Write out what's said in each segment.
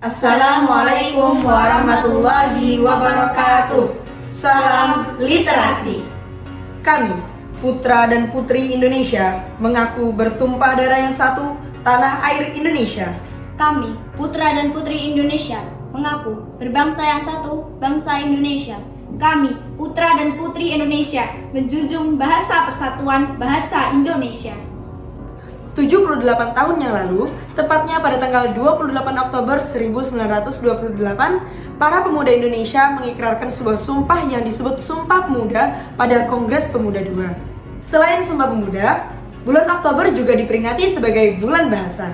Assalamualaikum warahmatullahi wabarakatuh. Salam literasi. Kami, putra dan putri Indonesia, mengaku bertumpah darah yang satu, tanah air Indonesia. Kami, putra dan putri Indonesia, mengaku berbangsa yang satu, bangsa Indonesia. Kami, putra dan putri Indonesia, menjunjung bahasa persatuan bahasa Indonesia. 78 tahun yang lalu, tepatnya pada tanggal 28 Oktober 1928, para pemuda Indonesia mengikrarkan sebuah sumpah yang disebut Sumpah Pemuda pada Kongres Pemuda II. Selain Sumpah Pemuda, bulan Oktober juga diperingati sebagai Bulan Bahasa.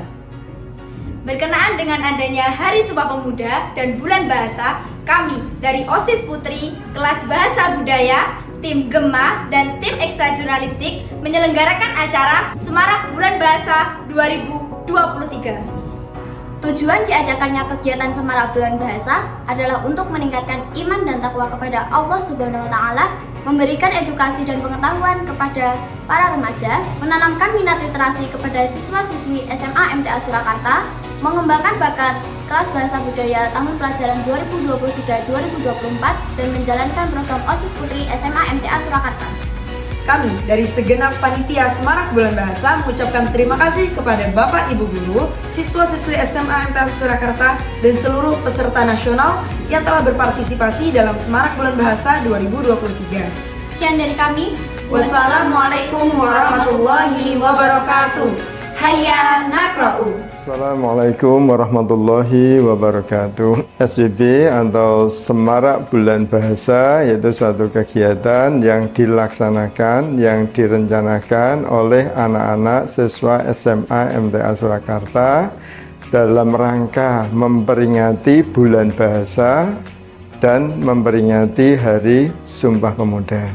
Berkenaan dengan adanya Hari Sumpah Pemuda dan Bulan Bahasa, kami dari OSIS Putri, Kelas Bahasa Budaya, Tim Gema, dan Tim Ekstra Jurnalistik menyelenggarakan acara Semarak Bulan Bahasa 2023. Tujuan diadakannya kegiatan Semarak Bulan Bahasa adalah untuk meningkatkan iman dan takwa kepada Allah Subhanahu wa Ta'ala, memberikan edukasi dan pengetahuan kepada para remaja, menanamkan minat literasi kepada siswa-siswi SMA MTA Surakarta, mengembangkan bakat kelas bahasa budaya tahun pelajaran 2023-2024, dan menjalankan program OSIS Putri SMA MTA Surakarta. Kami dari segenap panitia Semarak Bulan Bahasa mengucapkan terima kasih kepada Bapak Ibu Guru, siswa-siswi SMA MTA Surakarta, dan seluruh peserta nasional yang telah berpartisipasi dalam Semarak Bulan Bahasa 2023. Sekian dari kami. Wassalamualaikum warahmatullahi wabarakatuh. Hayya nakra'u. Assalamualaikum warahmatullahi wabarakatuh. SBB atau Semarak Bulan Bahasa yaitu suatu kegiatan yang dilaksanakan, yang direncanakan oleh anak-anak siswa SMA MTA Surakarta dalam rangka memperingati Bulan Bahasa dan memperingati Hari Sumpah Pemuda.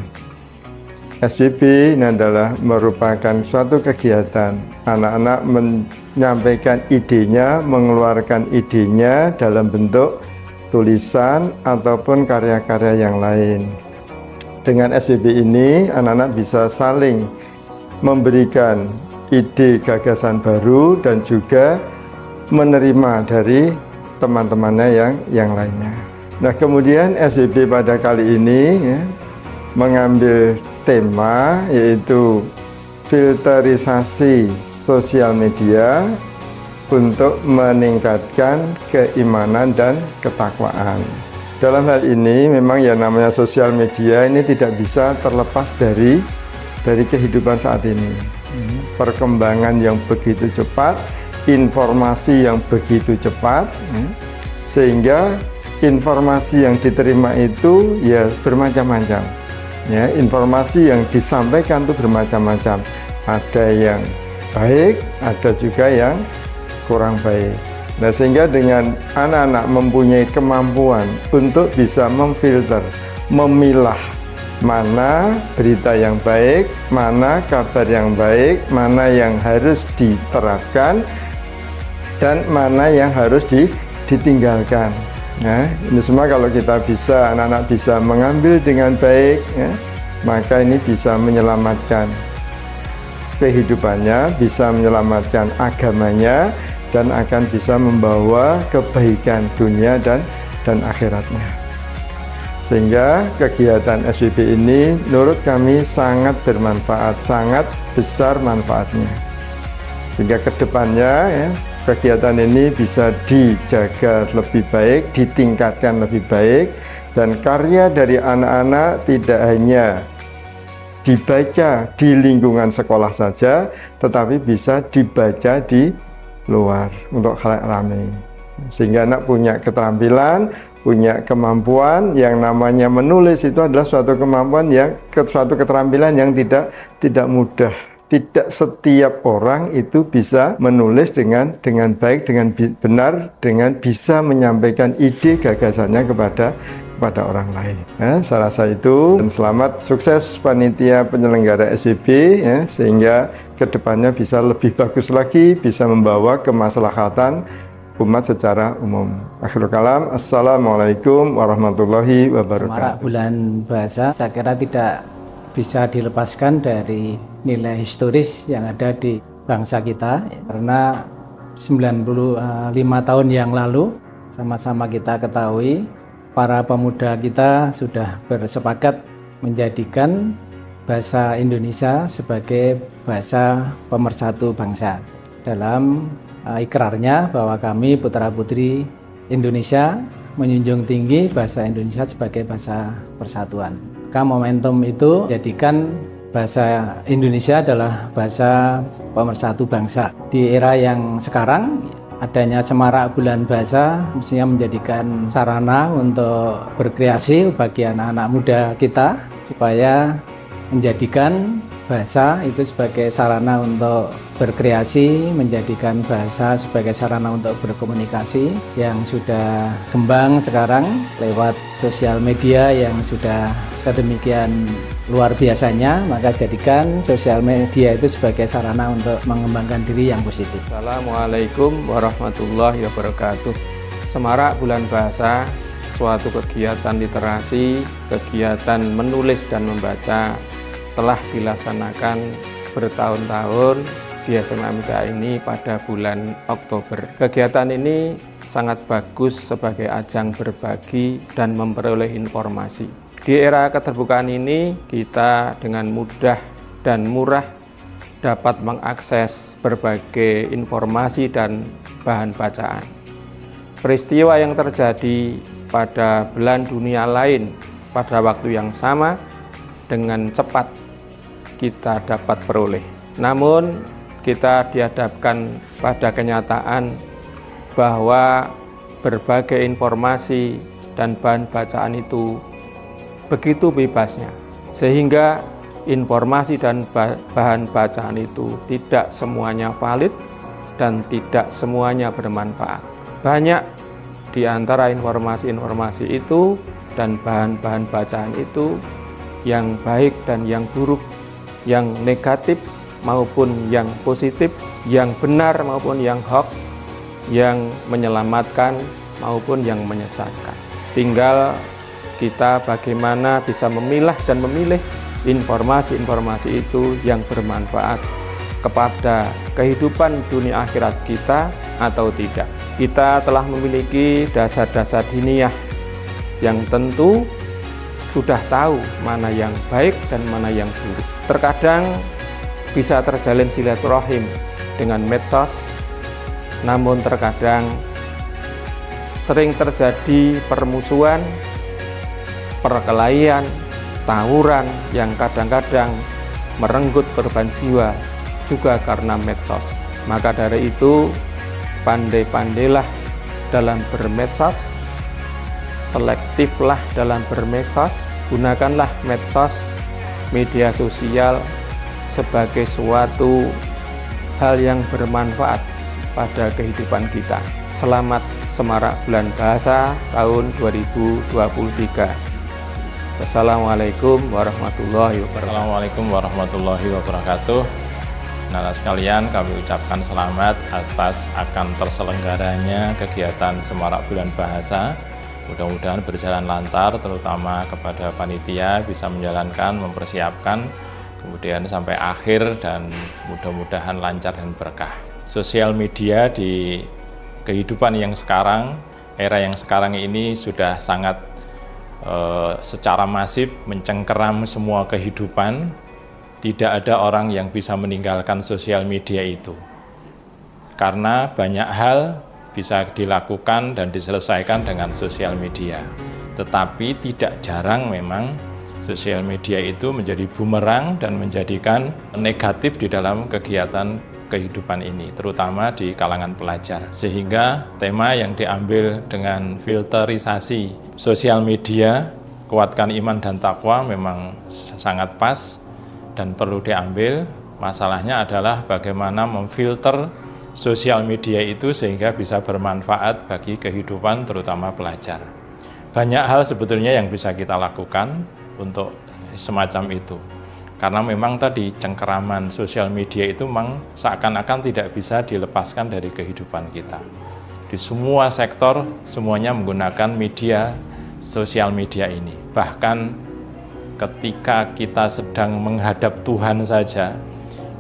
SBB ini adalah merupakan suatu kegiatan anak-anak menyampaikan idenya, mengeluarkan idenya dalam bentuk tulisan ataupun karya-karya yang lain. Dengan SBB ini anak-anak bisa saling memberikan ide gagasan baru dan juga menerima dari teman-temannya yang lainnya. Nah, kemudian SBB pada kali ini mengambil tema yaitu filterisasi sosial media untuk meningkatkan keimanan dan ketakwaan. Dalam hal ini memang yang namanya sosial media ini tidak bisa terlepas dari kehidupan saat ini. Perkembangan yang begitu cepat, informasi yang begitu cepat, sehingga informasi yang diterima itu ya bermacam-macam. Ya, informasi yang disampaikan itu bermacam-macam. Ada yang baik, ada juga yang kurang baik. Nah, sehingga dengan anak-anak mempunyai kemampuan untuk bisa memfilter, memilah mana berita yang baik, mana kabar yang baik, mana yang harus diterapkan, dan mana yang harus ditinggalkan. Nah, ini semua kalau kita bisa, anak-anak bisa mengambil dengan baik, maka ini bisa menyelamatkan kehidupannya, bisa menyelamatkan agamanya, dan akan bisa membawa kebaikan dunia dan akhiratnya. Sehingga kegiatan SBB ini menurut kami sangat bermanfaat, sangat besar manfaatnya. Sehingga kedepannya kegiatan ini bisa dijaga lebih baik, ditingkatkan lebih baik, dan karya dari anak-anak tidak hanya dibaca di lingkungan sekolah saja, tetapi bisa dibaca di luar untuk khalayak ramai. Sehingga anak punya keterampilan, punya kemampuan. Yang namanya menulis itu adalah suatu kemampuan suatu keterampilan yang tidak mudah. Tidak setiap orang itu bisa menulis dengan baik, dengan benar, dengan bisa menyampaikan ide gagasannya kepada orang lain. Saya rasa itu, dan selamat sukses panitia penyelenggara SBB sehingga kedepannya bisa lebih bagus lagi, bisa membawa kemaslahatan umat secara umum. Akhirul kalam, assalamualaikum warahmatullahi wabarakatuh. Semarak Bulan Bahasa saya kira tidak bisa dilepaskan dari nilai historis yang ada di bangsa kita, karena 95 tahun yang lalu Sama-sama kita ketahui, para pemuda kita sudah bersepakat menjadikan bahasa Indonesia sebagai bahasa pemersatu bangsa. Dalam ikrarnya bahwa kami putra-putri Indonesia menjunjung tinggi bahasa Indonesia sebagai bahasa persatuan. Maka momentum itu jadikan bahasa Indonesia adalah bahasa pemersatu bangsa. Di era yang sekarang, adanya Semarak Bulan Bahasa mestinya menjadikan sarana untuk berkreasi bagi anak-anak muda kita, supaya menjadikan bahasa itu sebagai sarana untuk berkreasi, menjadikan bahasa sebagai sarana untuk berkomunikasi yang sudah kembang sekarang lewat sosial media yang sudah sedemikian luar biasanya. Maka jadikan sosial media itu sebagai sarana untuk mengembangkan diri yang positif. Assalamualaikum warahmatullahi wabarakatuh. Semarak Bulan Bahasa, suatu kegiatan literasi, kegiatan menulis dan membaca telah dilaksanakan bertahun-tahun di SMA MTA ini pada bulan Oktober. Kegiatan ini sangat bagus sebagai ajang berbagi dan memperoleh informasi. Di era keterbukaan ini, kita dengan mudah dan murah dapat mengakses berbagai informasi dan bahan bacaan. Peristiwa yang terjadi pada belahan dunia lain pada waktu yang sama dengan cepat kita dapat peroleh. Namun kita dihadapkan pada kenyataan bahwa berbagai informasi dan bahan bacaan itu begitu bebasnya, sehingga informasi dan bahan bacaan itu tidak semuanya valid dan tidak semuanya bermanfaat. Banyak di antara informasi-informasi itu dan bahan-bahan bacaan itu yang baik dan yang buruk, yang negatif maupun yang positif, yang benar maupun yang hoax, yang menyelamatkan maupun yang menyesatkan. Tinggal kita bagaimana bisa memilah dan memilih informasi-informasi itu yang bermanfaat kepada kehidupan dunia akhirat kita atau tidak. Kita telah memiliki dasar-dasar diniyah yang tentu sudah tahu mana yang baik dan mana yang buruk. Terkadang bisa terjalin silaturahim dengan medsos, namun terkadang sering terjadi permusuhan, perkelahian, tawuran yang kadang-kadang merenggut korban jiwa juga karena medsos. Maka dari itu, pandai-pandailah dalam bermedsos, selektiflah dalam bermedsos, gunakanlah medsos, media sosial sebagai suatu hal yang bermanfaat pada kehidupan kita. Selamat Semarak Bulan Bahasa tahun 2023. Wassalamualaikum warahmatullahi wabarakatuh. Assalamualaikum warahmatullahi wabarakatuh. Nara sekalian, kami ucapkan selamat atas akan terselenggaranya kegiatan Semarak Bulan Bahasa. Mudah-mudahan berjalan lancar, terutama kepada panitia bisa menjalankan, mempersiapkan, kemudian sampai akhir, dan mudah-mudahan lancar dan berkah. Sosial media di kehidupan yang sekarang, era yang sekarang ini sudah sangat secara masif mencengkeram semua kehidupan. Tidak ada orang yang bisa meninggalkan sosial media itu, karena banyak hal bisa dilakukan dan diselesaikan dengan sosial media. Tetapi tidak jarang memang sosial media itu menjadi bumerang dan menjadikan negatif di dalam kegiatan kehidupan ini, terutama di kalangan pelajar. Sehingga tema yang diambil dengan filterisasi sosial media, kuatkan iman dan takwa, memang sangat pas dan perlu diambil. Masalahnya adalah bagaimana memfilter sosial media itu sehingga bisa bermanfaat bagi kehidupan terutama pelajar. Banyak hal sebetulnya yang bisa kita lakukan untuk semacam itu. Karena memang tadi cengkeraman sosial media itu memang seakan-akan tidak bisa dilepaskan dari kehidupan kita. Di semua sektor semuanya menggunakan media sosial media ini. Bahkan ketika kita sedang menghadap Tuhan saja,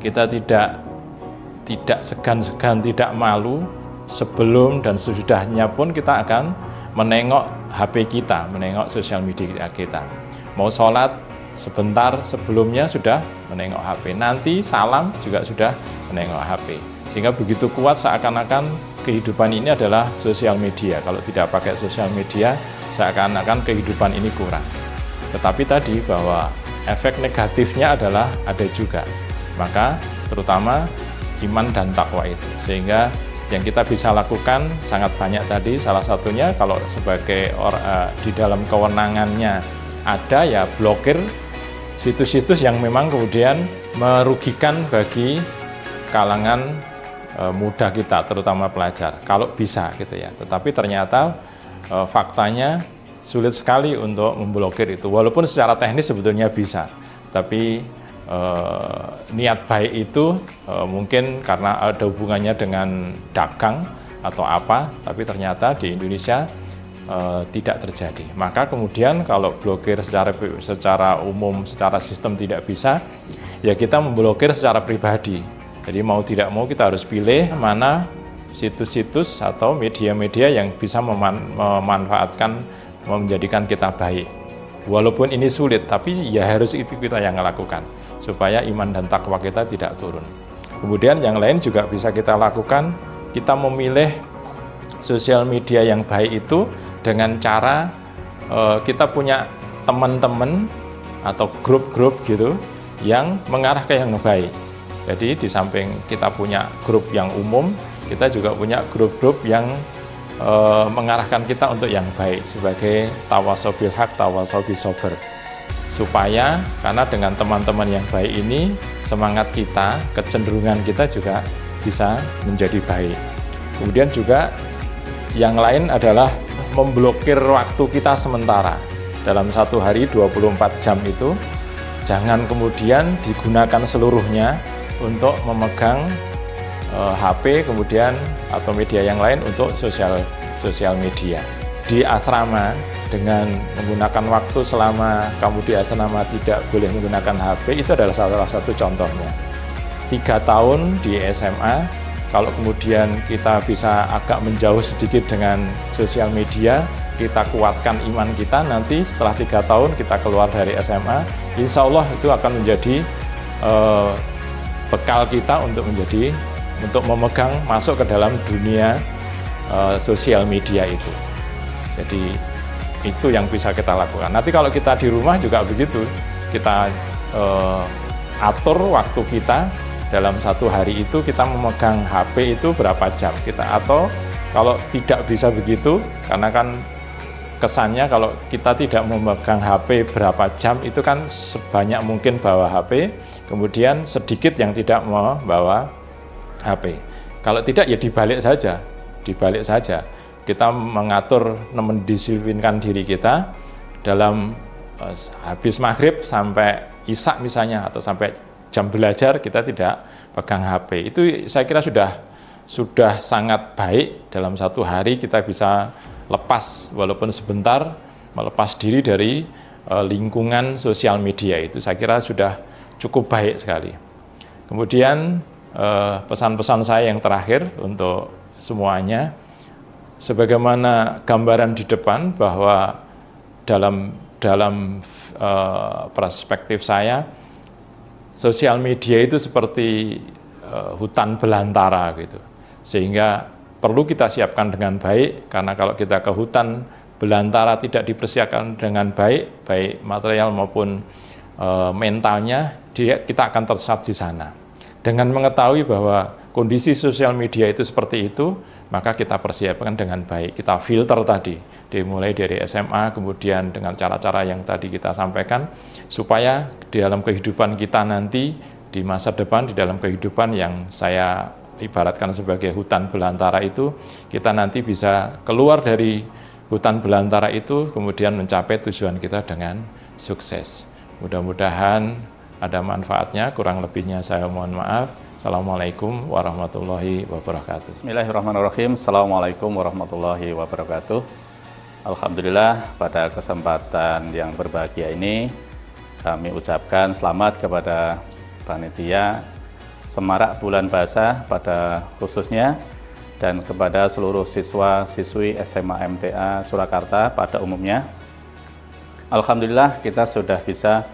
kita tidak segan-segan, tidak malu sebelum dan sesudahnya pun kita akan menengok HP kita, menengok sosial media kita. Mau sholat sebentar sebelumnya sudah menengok HP, nanti salam juga sudah menengok HP. Sehingga begitu kuat seakan-akan kehidupan ini adalah sosial media. Kalau tidak pakai sosial media, seakan-akan kehidupan ini kurang. Tetapi tadi bahwa efek negatifnya adalah ada juga. Maka terutama iman dan takwa itu. Sehingga yang kita bisa lakukan sangat banyak tadi, salah satunya kalau sebagai di dalam kewenangannya ada ya blokir situs-situs yang memang kemudian merugikan bagi kalangan muda kita, terutama pelajar, kalau bisa gitu ya. Tetapi ternyata faktanya sulit sekali untuk memblokir itu, walaupun secara teknis sebetulnya bisa, tapi niat baik itu mungkin karena ada hubungannya dengan dagang atau apa, tapi ternyata di Indonesia tidak terjadi. Maka kemudian kalau blokir secara umum, secara sistem tidak bisa, ya kita memblokir secara pribadi. Jadi mau tidak mau kita harus pilih mana situs-situs atau media-media yang bisa memanfaatkan, menjadikan kita baik. Walaupun ini sulit, tapi ya harus itu kita yang lakukan, supaya iman dan takwa kita tidak turun. Kemudian yang lain juga bisa kita lakukan, kita memilih sosial media yang baik itu dengan cara kita punya teman-teman atau grup-grup gitu yang mengarah ke yang baik. Jadi di samping kita punya grup yang umum, kita juga punya grup-grup yang mengarahkan kita untuk yang baik sebagai tawasau bil haq, tawasau bis sabr. Supaya karena dengan teman-teman yang baik ini semangat kita, kecenderungan kita juga bisa menjadi baik. Kemudian juga yang lain adalah memblokir waktu kita sementara. Dalam satu hari 24 jam itu jangan kemudian digunakan seluruhnya untuk memegang HP kemudian atau media yang lain untuk sosial media. Di asrama dengan menggunakan waktu selama kamu di asrama tidak boleh menggunakan HP, itu adalah salah satu contohnya. 3 tahun di SMA, kalau kemudian kita bisa agak menjauh sedikit dengan sosial media, kita kuatkan iman kita, nanti setelah 3 tahun kita keluar dari SMA, insya Allah itu akan menjadi bekal kita untuk memegang masuk ke dalam dunia sosial media itu. Jadi itu yang bisa kita lakukan. Nanti kalau kita di rumah juga begitu, kita atur waktu kita dalam satu hari itu kita memegang HP itu berapa jam kita, atau kalau tidak bisa begitu, karena kan kesannya kalau kita tidak memegang HP berapa jam itu kan sebanyak mungkin bawa HP, kemudian sedikit yang tidak membawa HP. Kalau tidak ya dibalik saja. Kita mengatur, mendisiplinkan diri kita dalam habis maghrib sampai isya misalnya, atau sampai jam belajar kita tidak pegang HP. Itu saya kira sudah sangat baik. Dalam satu hari kita bisa lepas walaupun sebentar, melepas diri dari lingkungan sosial media itu. Saya kira sudah cukup baik sekali. Kemudian pesan-pesan saya yang terakhir untuk semuanya, sebagaimana gambaran di depan bahwa dalam perspektif saya, sosial media itu seperti hutan belantara gitu, sehingga perlu kita siapkan dengan baik, karena kalau kita ke hutan belantara tidak dipersiapkan dengan baik material maupun mentalnya, kita akan tersesat di sana. Dengan mengetahui bahwa kondisi sosial media itu seperti itu, maka kita persiapkan dengan baik. Kita filter tadi, dimulai dari SMA, kemudian dengan cara-cara yang tadi kita sampaikan, supaya di dalam kehidupan kita nanti, di masa depan, di dalam kehidupan yang saya ibaratkan sebagai hutan belantara itu, kita nanti bisa keluar dari hutan belantara itu, kemudian mencapai tujuan kita dengan sukses. Mudah-mudahan ada manfaatnya, kurang lebihnya saya mohon maaf. Assalamualaikum warahmatullahi wabarakatuh. Bismillahirrahmanirrahim. Assalamualaikum warahmatullahi wabarakatuh. Alhamdulillah, pada kesempatan yang berbahagia ini kami ucapkan selamat kepada panitia Semarak Bulan Bahasa pada khususnya, dan kepada seluruh siswa-siswi SMA MTA Surakarta pada umumnya. Alhamdulillah kita sudah bisa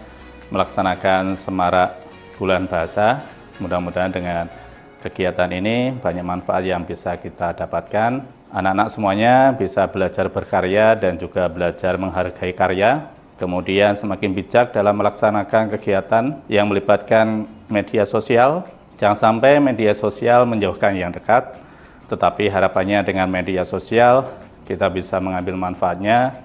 melaksanakan Semarak Bulan Bahasa. Mudah-mudahan dengan kegiatan ini banyak manfaat yang bisa kita dapatkan. Anak-anak semuanya bisa belajar berkarya dan juga belajar menghargai karya. Kemudian semakin bijak dalam melaksanakan kegiatan yang melibatkan media sosial. Jangan sampai media sosial menjauhkan yang dekat, tetapi harapannya dengan media sosial kita bisa mengambil manfaatnya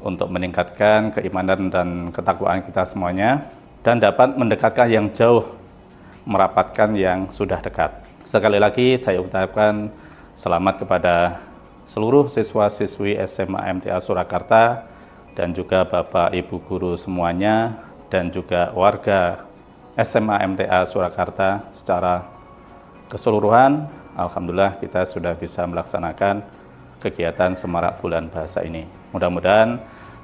untuk meningkatkan keimanan dan ketakwaan kita semuanya dan dapat mendekatkan yang jauh, merapatkan yang sudah dekat. Sekali lagi saya ucapkan selamat kepada seluruh siswa-siswi SMA MTA Surakarta dan juga Bapak Ibu guru semuanya dan juga warga SMA MTA Surakarta secara keseluruhan. Alhamdulillah kita sudah bisa melaksanakan kegiatan Semarak Bulan Bahasa ini. Mudah-mudahan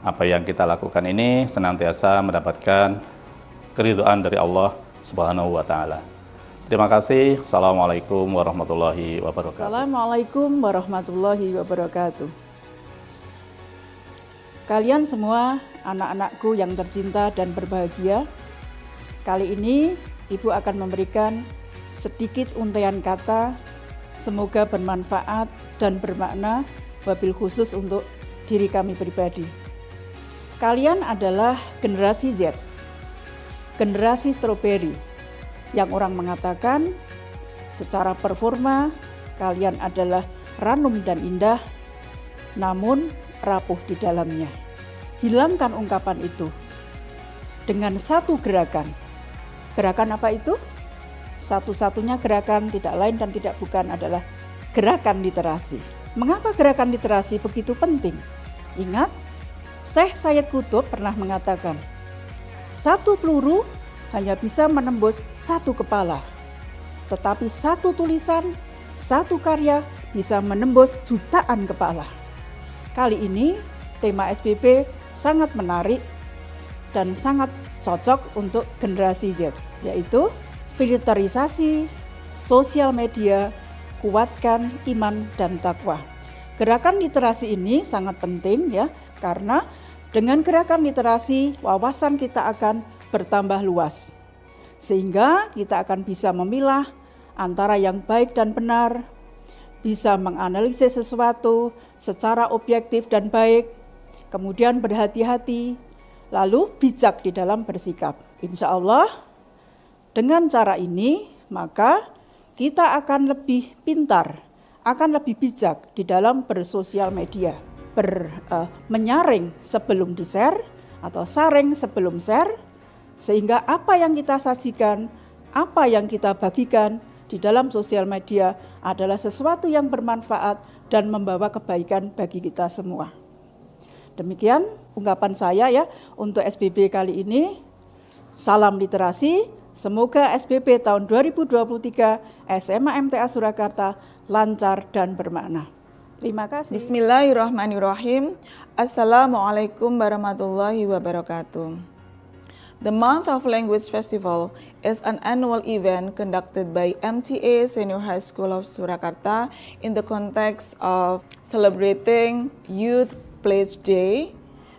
apa yang kita lakukan ini senantiasa mendapatkan keridhaan dari Allah Subhanahu wa taala. Terima kasih. Assalamualaikum warahmatullahi wabarakatuh. Assalamualaikum warahmatullahi wabarakatuh. Kalian semua anak-anakku yang tercinta dan berbahagia, kali ini Ibu akan memberikan sedikit untaian kata, semoga bermanfaat dan bermakna, wabil khusus untuk diri kami pribadi. Kalian adalah generasi Z, generasi stroberi, yang orang mengatakan secara performa kalian adalah ranum dan indah, namun rapuh di dalamnya. Hilangkan ungkapan itu dengan satu gerakan. Gerakan apa itu? Satu-satunya gerakan tidak lain dan tidak bukan adalah gerakan literasi. Mengapa gerakan literasi begitu penting? Ingat, Syekh Sayyid Qutb pernah mengatakan, satu peluru hanya bisa menembus satu kepala, tetapi satu tulisan, satu karya bisa menembus jutaan kepala. Kali ini tema SPP sangat menarik dan sangat cocok untuk generasi Z, yaitu filterisasi sosial media, kuatkan iman dan takwa. Gerakan literasi ini sangat penting ya, karena dengan gerakan literasi wawasan kita akan bertambah luas. Sehingga kita akan bisa memilah antara yang baik dan benar, bisa menganalisis sesuatu secara objektif dan baik, kemudian berhati-hati, lalu bijak di dalam bersikap. Insya Allah dengan cara ini maka kita akan lebih pintar, akan lebih bijak di dalam bersosial media. Menyaring sebelum di-share atau saring sebelum share, sehingga apa yang kita sajikan, apa yang kita bagikan di dalam sosial media adalah sesuatu yang bermanfaat dan membawa kebaikan bagi kita semua. Demikian ungkapan saya ya untuk SPP kali ini. Salam literasi, semoga SPP tahun 2023 SMA MTA Surakarta lancar dan bermakna. Terima kasih. Bismillahirrahmanirrahim. Assalamualaikum warahmatullahi wabarakatuh. The Month of Language Festival is an annual event conducted by MTA Senior High School of Surakarta in the context of celebrating Youth Pledge Day,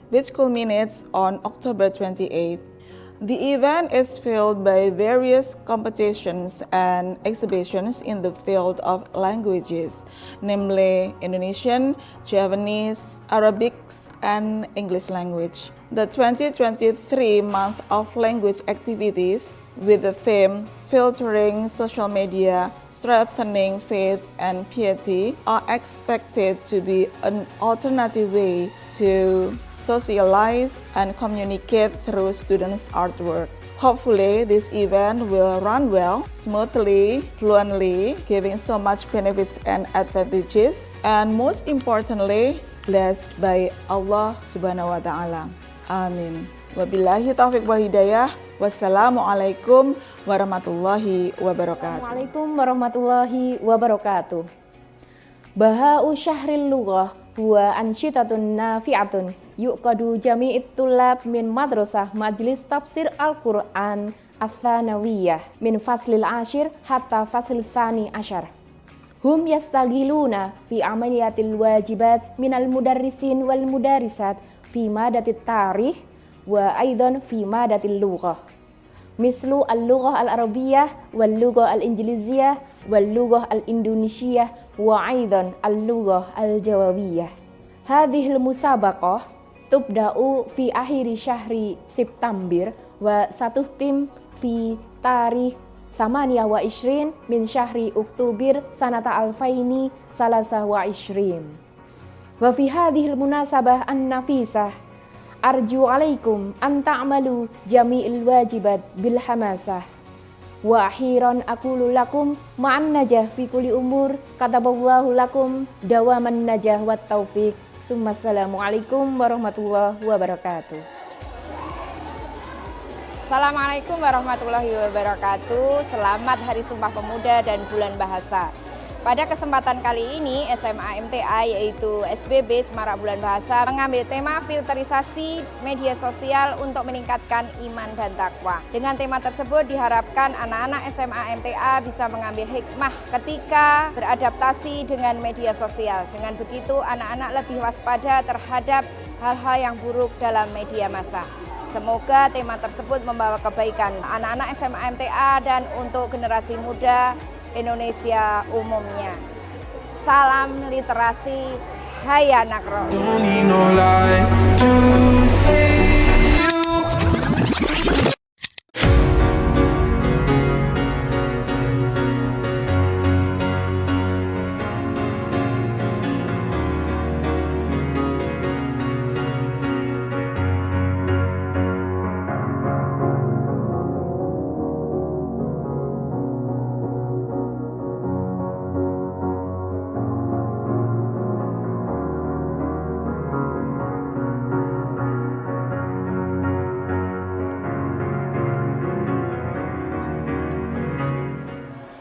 which culminates on October 28. The event is filled by various competitions and exhibitions in the field of languages, namely Indonesian, Javanese, Arabic, and English language. The 2023 Month of Language activities with the theme Filtering Social Media, Strengthening Faith and Piety are expected to be an alternative way to socialize and communicate through students' artwork. Hopefully, this event will run well, smoothly, fluently, giving so much benefits and advantages, and most importantly, blessed by Allah Subhanahu wa Ta'ala. Amin. Wabillahi taufiq wal hidayah. Wassalamualaikum warahmatullahi wabarakatuh. Assalamualaikum warahmatullahi wabarakatuh. Baha'u syahril lughah huwa ansyitatun nafi'atun yuqadu jami'it tulab min madrasah majlis tafsir Al-Quran Ats-Tsanawiyah min faslil ashir hatta faslil tsani asyar. Hum yastagiluna fi amaliyatil wajibat minal mudarrisin wal mudarrisat fi madatit tarikh wa aidan fi madatil lughah. Mislu al-lughah al-arabiyyah wal lughah al-injiliziyah wal lughah al-indonesiyyah wa aidan al-lughah al-jawawiyah. Hadhil musabaqah tubda'u fi akhiri syahri September wa satu tim fi tarikh 28 min syahri Oktober sanata alfaini salasa wa ishrin. Wa fi hadhil munasabah an-nafisah arju alaikum an ta'malu jami'il wajibat bil hamasah. Wa akhiran aqulu lakum ma'an najah fi kulli umur kataballahu lakum dawaman najah wat taufiq. Assalamualaikum warahmatullahi wabarakatuh. Assalamualaikum warahmatullahi wabarakatuh. Selamat Hari Sumpah Pemuda dan Bulan Bahasa. Pada kesempatan kali ini SMA MTA yaitu SBB Semarak Bulan Bahasa mengambil tema filterisasi media sosial untuk meningkatkan iman dan takwa. Dengan tema tersebut diharapkan anak-anak SMA MTA bisa mengambil hikmah ketika beradaptasi dengan media sosial. Dengan begitu anak-anak lebih waspada terhadap hal-hal yang buruk dalam media massa. Semoga tema tersebut membawa kebaikan anak-anak SMA MTA dan untuk generasi muda Indonesia umumnya. Salam literasi, hai anak roh.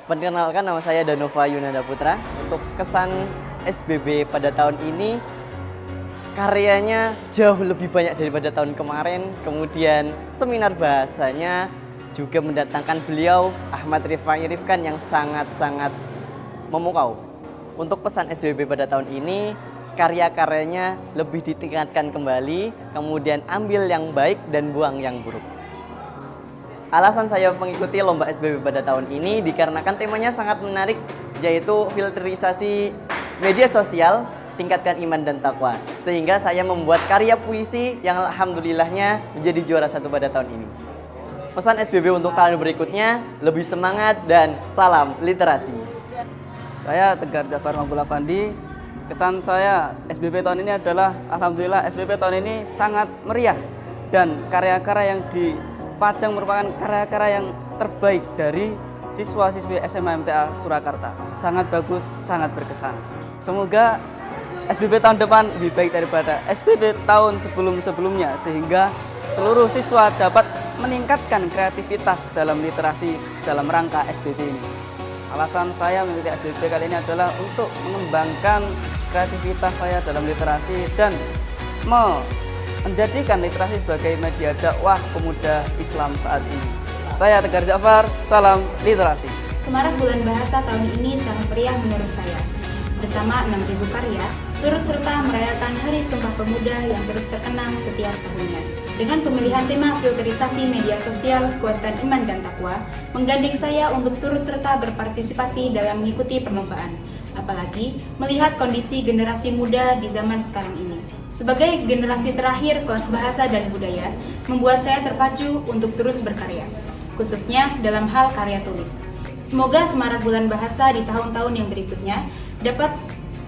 Perkenalkan, nama saya Danova Yunanda Putra. Untuk kesan SBB pada tahun ini, karyanya jauh lebih banyak daripada tahun kemarin. Kemudian seminar bahasanya juga mendatangkan beliau Ahmad Rifai Rifkan yang sangat-sangat memukau. Untuk pesan SBB pada tahun ini, karya-karyanya lebih ditingkatkan kembali, kemudian ambil yang baik dan buang yang buruk. Alasan saya mengikuti lomba SBB pada tahun ini dikarenakan temanya sangat menarik, yaitu filterisasi media sosial, tingkatkan iman dan takwa. Sehingga saya membuat karya puisi yang alhamdulillahnya menjadi juara 1 pada tahun ini. Pesan SBB untuk tahun berikutnya, lebih semangat dan salam literasi. Saya Tegar Jafar Mabul Afandi. Kesan saya SBB tahun ini adalah alhamdulillah SBB tahun ini sangat meriah dan karya-karya yang dipajang merupakan karya-karya yang terbaik dari siswa-siswi SMA MTA Surakarta. Sangat bagus, sangat berkesan. Semoga SBB tahun depan lebih baik daripada SBB tahun sebelum-sebelumnya sehingga seluruh siswa dapat meningkatkan kreativitas dalam literasi dalam rangka SBB ini. Alasan saya mengikuti SBB kali ini adalah untuk mengembangkan kreativitas saya dalam literasi dan menjadikan literasi sebagai media dakwah pemuda Islam saat ini. Saya Tegar Jafar, salam literasi. Semarak Bulan Bahasa tahun ini sangat meriah menurut saya. Bersama 6.000 karya, turut serta merayakan Hari Sumpah Pemuda yang terus terkenang setiap tahunnya. Dengan pemilihan tema filterisasi media sosial, kuatkan iman dan takwa, menggandeng saya untuk turut serta berpartisipasi dalam mengikuti perlombaan. Apalagi melihat kondisi generasi muda di zaman sekarang ini. Sebagai generasi terakhir kelas bahasa dan budaya, membuat saya terpacu untuk terus berkarya, khususnya dalam hal karya tulis. Semoga Semarak Bulan Bahasa di tahun-tahun yang berikutnya dapat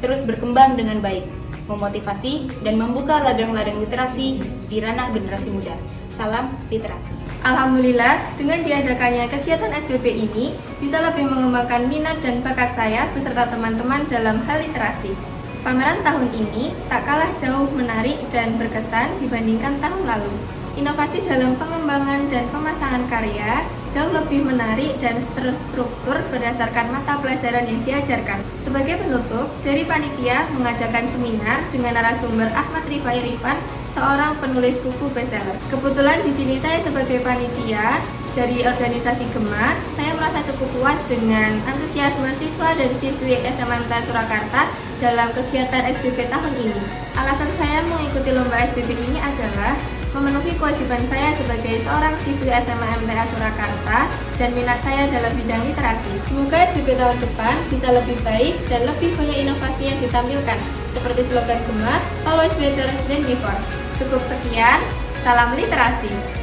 terus berkembang dengan baik, memotivasi dan membuka ladang-ladang literasi di ranah generasi muda. Salam literasi. Alhamdulillah, dengan diadakannya kegiatan SBB ini bisa lebih mengembangkan minat dan bakat saya beserta teman-teman dalam hal literasi. Pameran tahun ini tak kalah jauh menarik dan berkesan dibandingkan tahun lalu. Inovasi dalam pengembangan dan pemasangan karya jauh lebih menarik dan terstruktur berdasarkan mata pelajaran yang diajarkan. Sebagai penutup, dari panitia mengadakan seminar dengan narasumber Ahmad Rifai Rifan, seorang penulis buku bestseller. Kebetulan di sini saya sebagai panitia Dari organisasi Gema, saya merasa cukup puas dengan antusiasme siswa dan siswi SMA MTA Surakarta dalam kegiatan SBB tahun ini. Alasan saya mengikuti lomba SBB ini adalah memenuhi kewajiban saya sebagai seorang siswi SMA MTA Surakarta dan minat saya dalam bidang literasi. Semoga SBB tahun depan bisa lebih baik dan lebih banyak inovasi yang ditampilkan, seperti slogan Gema, Always Better Than Before. Cukup sekian, salam literasi.